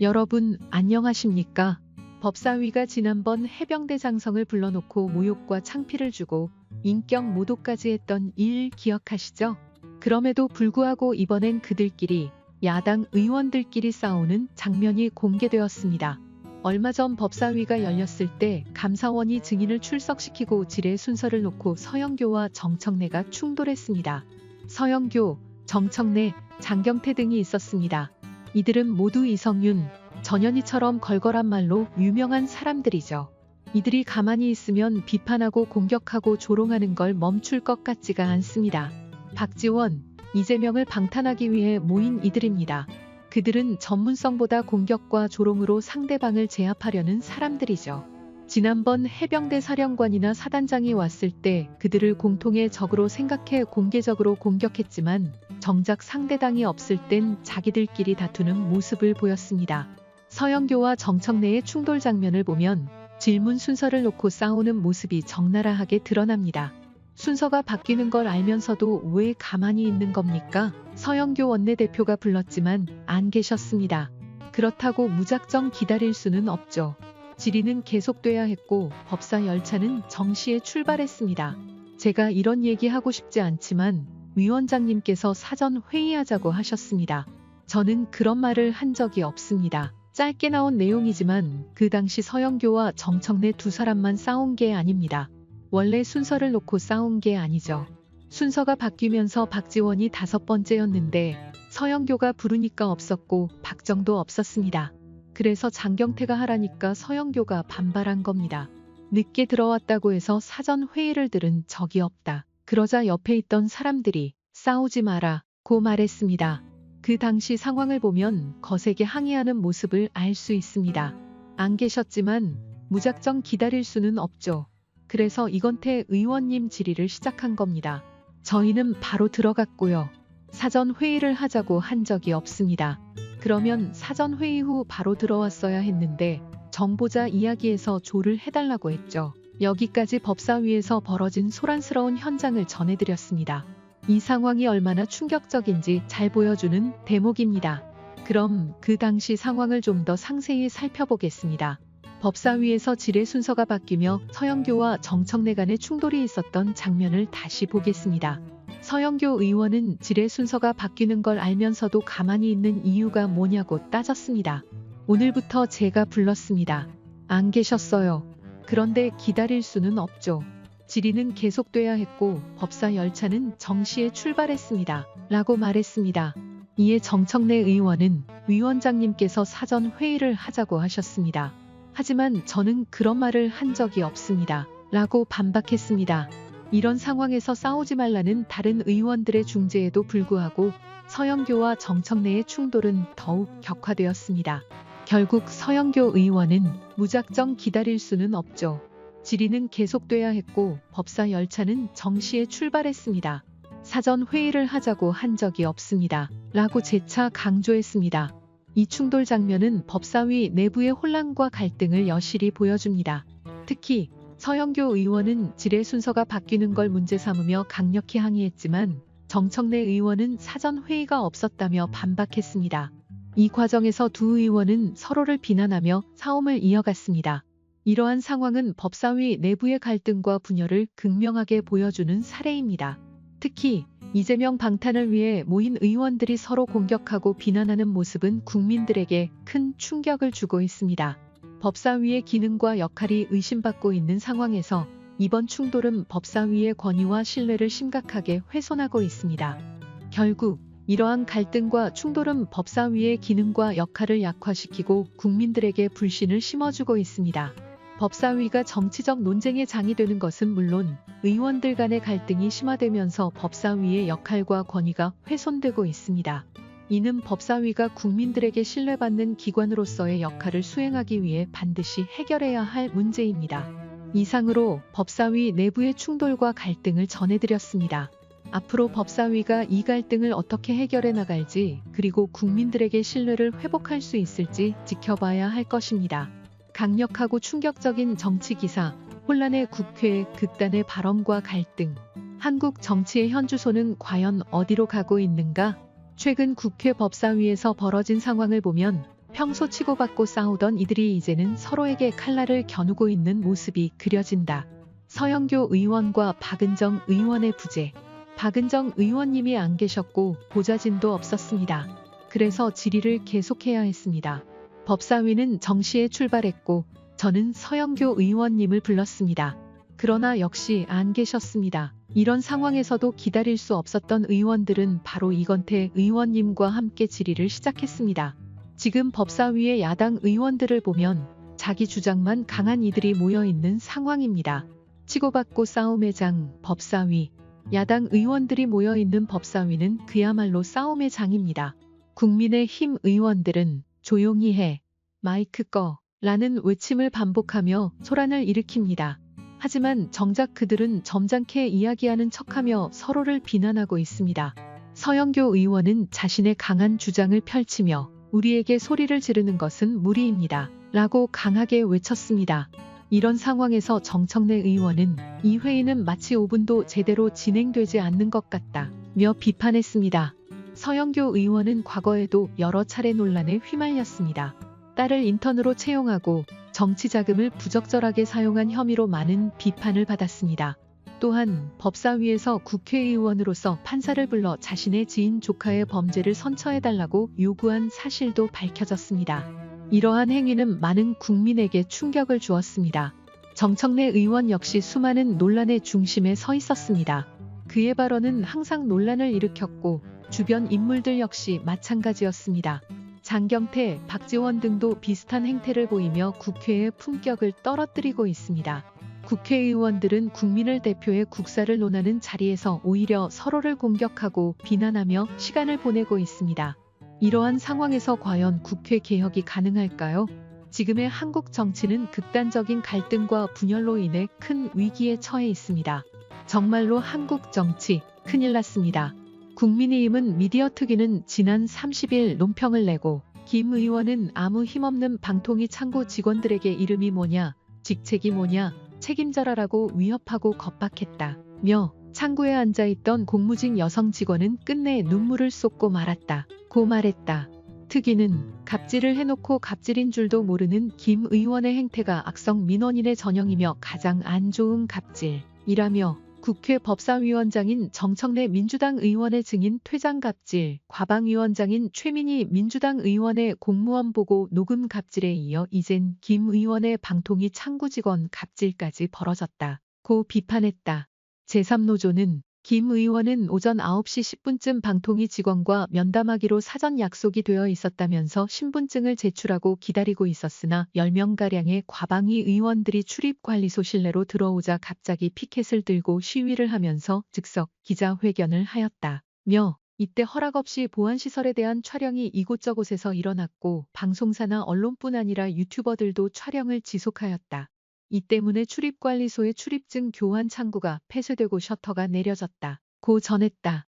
여러분 안녕하십니까? 법사위가 지난번 해병대 장성을 불러놓고 모욕과 창피를 주고 인격 모독까지 했던 일 기억하시죠? 그럼에도 불구하고 이번엔 그들끼리 야당 의원들끼리 싸우는 장면이 공개되었습니다. 얼마 전 법사위가 열렸을 때 감사원이 증인을 출석시키고 질의 순서를 놓고 서영교와 정청래가 충돌했습니다. 서영교, 정청래, 장경태 등이 있었습니다. 이들은 모두 이성윤, 전현희처럼 걸걸한 말로 유명한 사람들이죠. 이들이 가만히 있으면 비판하고 공격하고 조롱하는 걸 멈출 것 같지가 않습니다. 박지원, 이재명을 방탄하기 위해 모인 이들입니다. 그들은 전문성보다 공격과 조롱으로 상대방을 제압하려는 사람들이죠. 지난번 해병대 사령관이나 사단장이 왔을 때 그들을 공통의 적으로 생각해 공개적으로 공격했지만 정작 상대당이 없을 땐 자기들끼리 다투는 모습을 보였습니다. 서영교와 정청래의 충돌 장면을 보면 질문 순서를 놓고 싸우는 모습이 적나라하게 드러납니다. 순서가 바뀌는 걸 알면서도 왜 가만히 있는 겁니까? 서영교 원내대표가 불렀지만 안 계셨습니다. 그렇다고 무작정 기다릴 수는 없죠. 질의는 계속돼야 했고 법사 열차는 정시에 출발했습니다. 제가 이런 얘기 하고 싶지 않지만 위원장님께서 사전 회의하자고 하셨습니다. 저는 그런 말을 한 적이 없습니다. 짧게 나온 내용이지만 그 당시 서영교와 정청래 두 사람만 싸운 게 아닙니다. 원래 순서를 놓고 싸운 게 아니죠. 순서가 바뀌면서 박지원이 5번째였는데 서영교가 부르니까 없었고 박정도 없었습니다. 그래서 장경태가 하라니까 서영교가 반발한 겁니다. 늦게 들어왔다고 해서 사전 회의를 들은 적이 없다. 그러자 옆에 있던 사람들이 싸우지 마라고 말했습니다. 그 당시 상황을 보면 거세게 항의하는 모습을 알 수 있습니다. 안 계셨지만 무작정 기다릴 수는 없죠. 그래서 이건태 의원님 질의를 시작한 겁니다. 저희는 바로 들어갔고요. 사전 회의를 하자고 한 적이 없습니다. 그러면 사전 회의 후 바로 들어왔어야 했는데 정보자 이야기에서 조를 해달라고 했죠. 여기까지 법사위에서 벌어진 소란스러운 현장을 전해드렸습니다. 이 상황이 얼마나 충격적인지 잘 보여주는 대목입니다. 그럼 그 당시 상황을 좀 더 상세히 살펴보겠습니다. 법사위에서 질의 순서가 바뀌며 서영교와 정청래 간의 충돌이 있었던 장면을 다시 보겠습니다. 서영교 의원은 질의 순서가 바뀌는 걸 알면서도 가만히 있는 이유가 뭐냐고 따졌습니다. 오늘부터 제가 불렀습니다. 안 계셨어요. 그런데 기다릴 수는 없죠. 질의는 계속돼야 했고 법사 열차는 정시에 출발했습니다. 라고 말했습니다. 이에 정청래 의원은 위원장님께서 사전 회의를 하자고 하셨습니다. 하지만 저는 그런 말을 한 적이 없습니다. 라고 반박했습니다. 이런 상황에서 싸우지 말라는 다른 의원들의 중재에도 불구하고 서영교와 정청래의 충돌은 더욱 격화되었습니다. 결국 서영교 의원은 무작정 기다릴 수는 없죠. 질의는 계속돼야 했고 법사 열차는 정시에 출발했습니다. 사전 회의를 하자고 한 적이 없습니다. 라고 재차 강조했습니다. 이 충돌 장면은 법사위 내부의 혼란과 갈등을 여실히 보여줍니다. 특히 서영교 의원은 질의 순서가 바뀌는 걸 문제 삼으며 강력히 항의했지만 정청래 의원은 사전 회의가 없었다며 반박했습니다. 이 과정에서 두 의원은 서로를 비난하며 싸움을 이어갔습니다. 이러한 상황은 법사위 내부의 갈등과 분열을 극명하게 보여주는 사례입니다. 특히 이재명 방탄을 위해 모인 의원들이 서로 공격하고 비난하는 모습은 국민들에게 큰 충격을 주고 있습니다. 법사위의 기능과 역할이 의심받고 있는 상황에서 이번 충돌은 법사위의 권위와 신뢰를 심각하게 훼손하고 있습니다. 결국 이러한 갈등과 충돌은 법사위의 기능과 역할을 약화시키고 국민들에게 불신을 심어주고 있습니다. 법사위가 정치적 논쟁의 장이 되는 것은 물론 의원들 간의 갈등이 심화되면서 법사위의 역할과 권위가 훼손되고 있습니다. 이는 법사위가 국민들에게 신뢰받는 기관으로서의 역할을 수행하기 위해 반드시 해결해야 할 문제입니다. 이상으로 법사위 내부의 충돌과 갈등을 전해드렸습니다. 앞으로 법사위가 이 갈등을 어떻게 해결해 나갈지 그리고 국민들에게 신뢰를 회복할 수 있을지 지켜봐야 할 것입니다. 강력하고 충격적인 정치 기사, 혼란의 국회, 극단의 발언과 갈등. 한국 정치의 현주소는 과연 어디로 가고 있는가? 최근 국회 법사위에서 벌어진 상황을 보면 평소 치고받고 싸우던 이들이 이제는 서로에게 칼날을 겨누고 있는 모습이 그려진다. 서영교 의원과 박은정 의원의 부재. 박은정 의원님이 안 계셨고 보좌진도 없었습니다. 그래서 질의를 계속해야 했습니다. 법사위는 정시에 출발했고 저는 서영교 의원님을 불렀습니다. 그러나 역시 안 계셨습니다. 이런 상황에서도 기다릴 수 없었던 의원들은 바로 이건태 의원님과 함께 질의를 시작했습니다. 지금 법사위의 야당 의원들을 보면 자기 주장만 강한 이들이 모여있는 상황입니다. 치고받고 싸움의 장, 법사위. 야당 의원들이 모여있는 법사위는 그야말로 싸움의 장입니다. 국민의힘 의원들은 조용히 해, 마이크 꺼 라는 외침을 반복하며 소란을 일으킵니다. 하지만 정작 그들은 점잖게 이야기하는 척하며 서로를 비난하고 있습니다. 서영교 의원은 자신의 강한 주장을 펼치며 우리에게 소리를 지르는 것은 무리입니다. 라고 강하게 외쳤습니다. 이런 상황에서 정청래 의원은 이 회의는 마치 5분도 제대로 진행되지 않는 것 같다며 비판했습니다. 서영교 의원은 과거에도 여러 차례 논란에 휘말렸습니다. 딸을 인턴으로 채용하고 정치 자금을 부적절하게 사용한 혐의로 많은 비판을 받았습니다. 또한 법사위에서 국회의원으로서 판사를 불러 자신의 지인 조카의 범죄를 선처해달라고 요구한 사실도 밝혀졌습니다. 이러한 행위는 많은 국민에게 충격을 주었습니다. 정청래 의원 역시 수많은 논란의 중심에 서 있었습니다. 그의 발언은 항상 논란을 일으켰고 주변 인물들 역시 마찬가지였습니다. 장경태, 박지원 등도 비슷한 행태를 보이며 국회의 품격을 떨어뜨리고 있습니다. 국회의원들은 국민을 대표해 국사를 논하는 자리에서 오히려 서로를 공격하고 비난하며 시간을 보내고 있습니다. 이러한 상황에서 과연 국회 개혁이 가능할까요? 지금의 한국 정치는 극단적인 갈등과 분열로 인해 큰 위기에 처해 있습니다. 정말로 한국 정치 큰일 났습니다. 국민의힘은 미디어 특위는 지난 30일 논평을 내고 김 의원은 아무 힘없는 방통위 창구 직원들에게 이름이 뭐냐, 직책이 뭐냐, 책임져라라고 위협하고 겁박했다며 창구에 앉아있던 공무직 여성 직원은 끝내 눈물을 쏟고 말았다. 고 말했다. 특위는 갑질을 해놓고 갑질인 줄도 모르는 김 의원의 행태가 악성 민원인의 전형이며 가장 안 좋은 갑질이라며 국회 법사위원장인 정청래 민주당 의원의 증인 퇴장 갑질, 과방위원장인 최민희 민주당 의원의 공무원 보고 녹음 갑질에 이어 이젠 김 의원의 방통위 창구 직원 갑질까지 벌어졌다고 비판했다. 제3노조는 김 의원은 오전 9시 10분쯤 방통위 직원과 면담하기로 사전 약속이 되어 있었다면서 신분증을 제출하고 기다리고 있었으나 10명가량의 과방위 의원들이 출입관리소 실내로 들어오자 갑자기 피켓을 들고 시위를 하면서 즉석 기자회견을 하였다며 이때 허락 없이 보안시설에 대한 촬영이 이곳저곳에서 일어났고 방송사나 언론뿐 아니라 유튜버들도 촬영을 지속하였다. 이 때문에 출입관리소의 출입증 교환 창구가 폐쇄되고 셔터가 내려졌다. 고 전했다.